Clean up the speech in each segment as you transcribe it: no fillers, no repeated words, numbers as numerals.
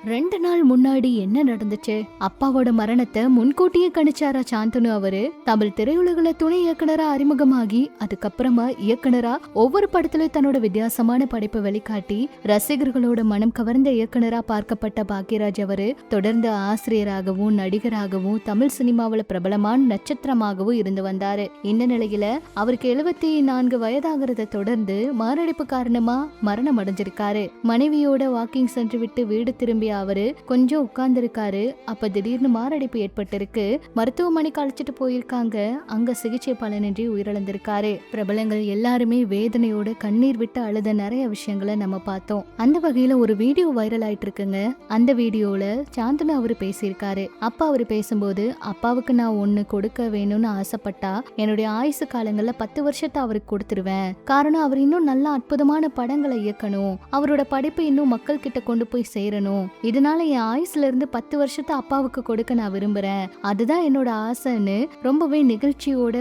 2 நாள் முன்னாடி என்ன நடந்துச்சு? அப்பாவோட மரணத்தை முன்கூட்டியே கணிச்சாரா சாந்தனு அவரு? தமிழ் திரையுலகில துணை இயக்குனரா அறிமுகமாகி அதுக்கப்புறமா இயக்குனரா ஒவ்வொரு படத்திலும் தன்னோட வித்தியாசமான படைப்பை வெளிக்காட்டி ரசிகர்களோட மனம் கவர்ந்த இயக்குனரா பார்க்கப்பட்ட பாக்யராஜ் அவரு தொடர்ந்து ஆசிரியராகவும் நடிகராகவும் தமிழ் சினிமாவில பிரபலமான நட்சத்திரமாகவும் இருந்து வந்தாரு. இந்த நிலையில அவருக்கு 74 வயதாகிறத தொடர்ந்து மாரடைப்பு காரணமா மரணம் அடைஞ்சிருக்காரு. மனைவியோட வாக்கிங் சென்று விட்டு வீடு திரும்பிய அவரு கொஞ்சம் உட்கார்ந்திருக்காரு. அப்ப திடீர்னு மாரடைப்பு ஏற்பட்டிருக்கு. மருத்துவமனைக்கு அழைச்சிட்டு போயிருக்காங்க. அங்க சிகிச்சை பலனின்றி உயிரிழந்திருக்காரு. பிரபலங்கள் எல்லாருமே வேதனையோட கண்ணீர் விட்டு அழுத நிறைய விஷயங்களை நம்ம பார்த்தோம். அந்த வகையில ஒரு வீடியோ வைரல் ஆயிட்டு இருக்குங்க. அந்த வீடியோல சாந்தனு அவரு பேசியிருக்காரு. அப்பா அவரு பேசும்போது, அப்பாவுக்கு நான் ஒண்ணு கொடுக்க வேணும்னு ஆசைப்பட்டா என்னுடைய ஆயுசு காலங்கள்ல 10 வருஷத்தை அவருக்கு கொடுத்துருவேன். காரணம் அவர் இன்னும் நல்ல அற்புதமான படங்களை இயக்கணும், அவரோட படைப்பு இன்னும் மக்கள் கிட்ட கொண்டு போய் சேரணும். இதனால என் ஆயுசுல இருந்து 10 வருஷத்தை அப்பாவுக்கு கொடுக்க நான் விரும்புறேன். அதுதான் என்னோட ஆசைன்னு ரொம்பவே நிகழ்ச்சியோட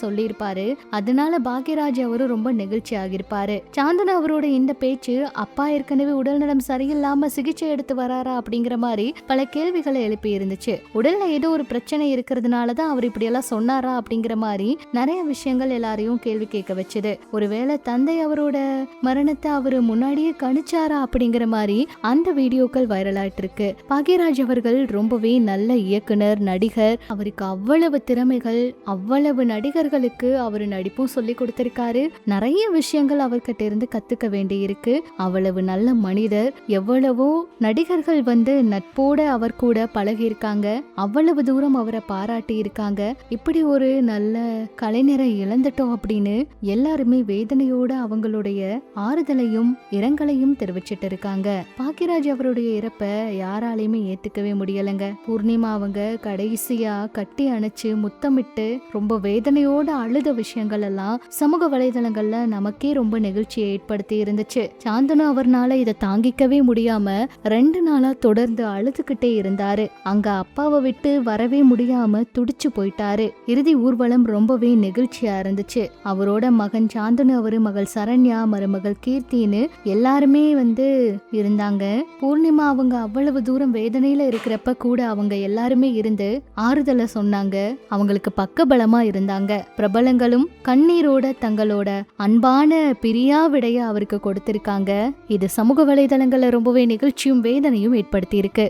சொல்லியிருப்பாரு. அதனால பாக்யராஜ் அவரு ரொம்ப நெகிழ்ச்சி ஆகிருப்பாரு. சாந்தனு அவரோட இந்த பேச்சு அப்பா ஏற்கனவே உடல்நலம் சரியில்லாம சிகிச்சை எடுத்து வராரா அப்படிங்கிற மாதிரி பல கேள்விகளை எழுப்பி இருந்துச்சு. உடல்ல ஏதோ ஒரு பிரச்சனை இருக்கிறதுனாலதான் அவர் இப்படி எல்லாம் சொன்னாரா அப்படிங்கிற மாதிரி நிறைய விஷயங்கள் எல்லாரையும் கேள்வி கேட்க வச்சுது. ஒருவேளை தந்தை அவரோட மரணத்தை அவரு முன்னாடியே கணிச்சாரா அப்படிங்கிற மாதிரி அந்த வீடியோக்கள் வைரல் ஆயிட்டு இருக்கு. பாக்யராஜ் அவர்கள் ரொம்பவே நல்ல இயக்குனர், நடிகர். அவருக்கு அவ்வளவு திறமைகள், அவ்வளவு நடிகர்களுக்கு அவரு நடிப்பும் சொல்லி கொடுத்திருக்காரு. நிறைய விஷயங்கள் அவர்கிட்ட இருந்து கத்துக்க வேண்டி இருக்கு. அவ்வளவு நல்ல மனிதர். எவ்வளவோ நடிகர்கள் நட்போட அவர் கூட பழகி இருக்காங்க. அவ்வளவு தூரம் அவரை பாராட்டி இருக்காங்க. இப்படி ஒரு நல்ல கலைஞரை இழந்துட்டோம் அப்படின்னு எல்லாருமே வேதனையோட அவங்களுடைய ஆறுதலையும் இரங்கலையும் தெரிவிச்சிட்டு இருக்காங்க. பாக்யராஜ் அவருடைய இறப்ப யாராலையுமே ஏத்துக்கவே முடியலங்க. பூர்ணிமா அவங்க கடைசியா கட்டி அணைச்சு முத்தமிட்டு ரொம்ப வேதனையோட அழுத விஷயங்கள் எல்லாம் சமூக வலைதளங்கள்ல நமக்கே ரொம்ப நெகிழ்ச்சியை ஏற்படுத்தி இருந்துச்சு. சாந்தனு அவர்னால இதை தாங்கிக்கவே முடியாம 2 நாளா தொடர்ந்து அழுதுகிட்டே இருந்தாரு. அங்க அப்பாவை விட்டு வரவே முடியாம துடிச்சு போயிட்டாரு. இறுதி ஊர்வலம் ரொம்பவே நெகிழ்ச்சியா இருந்துச்சு. அவரோட மகன் சாந்தனு அவரு, மகள் சரண்யா, மருமகள் கீர்த்தின்னு எல்லாருமே இருந்தாங்க. பூர்ணிமா அவங்க அவ்வளவு தூரம் வேதனையில இருக்கிறப்ப கூட அவங்க எல்லாருமே இருந்து ஆறுதலை சொன்னாங்க. அவங்களுக்கு பக்கபலமா இருந்தாங்க. பிரபலங்களும் கண்ணீரோட தங்களோட அன்பான பிரியா விடைய அவருக்கு கொடுத்திருக்காங்க. இது சமூக வலைதளங்கள்ல ரொம்பவே நிகழ்ச்சியும் வேதனையும் ஏற்படுத்தி இருக்கு.